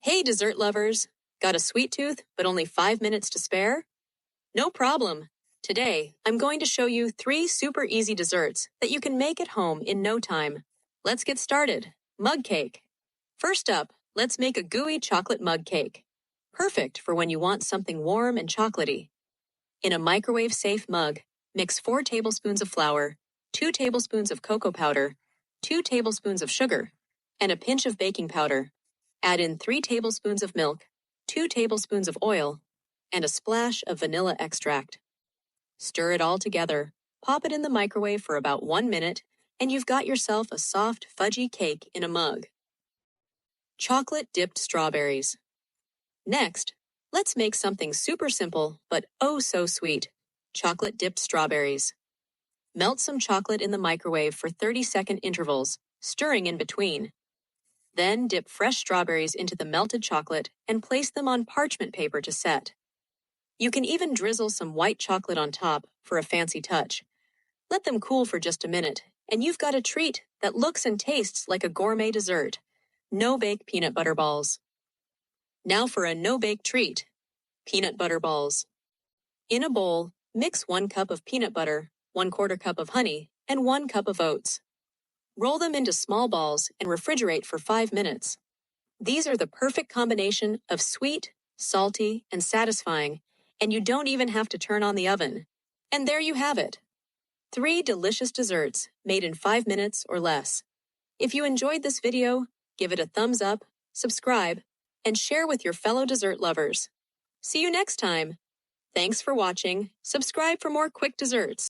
Hey, dessert lovers! Got a sweet tooth, but only 5 minutes to spare? No problem. Today, I'm going to show you 3 super easy desserts that you can make at home in no time. Let's get started. Mug cake. First up, let's make a gooey chocolate mug cake. Perfect for when you want something warm and chocolatey. In a microwave-safe mug, mix 4 tablespoons of flour, 2 tablespoons of cocoa powder, 2 tablespoons of sugar, and a pinch of baking powder. Add in 3 tablespoons of milk, 2 tablespoons of oil, and a splash of vanilla extract. Stir it all together, pop it in the microwave for about 1 minute, and you've got yourself a soft, fudgy cake in a mug. Chocolate-dipped strawberries. Next, let's make something super simple but oh so sweet. Chocolate-dipped strawberries. Melt some chocolate in the microwave for 30-second intervals, stirring in between. Then dip fresh strawberries into the melted chocolate and place them on parchment paper to set. You can even drizzle some white chocolate on top for a fancy touch. Let them cool for just a minute, and you've got a treat that looks and tastes like a gourmet dessert. No-bake peanut butter balls. Now for a no-bake treat. Peanut butter balls. In a bowl, mix 1 cup of peanut butter, 1/4 cup of honey, and 1 cup of oats. Roll them into small balls and refrigerate for 5 minutes. These are the perfect combination of sweet, salty, and satisfying, and you don't even have to turn on the oven. And there you have it. 3 delicious desserts made in 5 minutes or less. If you enjoyed this video, give it a thumbs up, subscribe, and share with your fellow dessert lovers. See you next time. Thanks for watching. Subscribe for more quick desserts.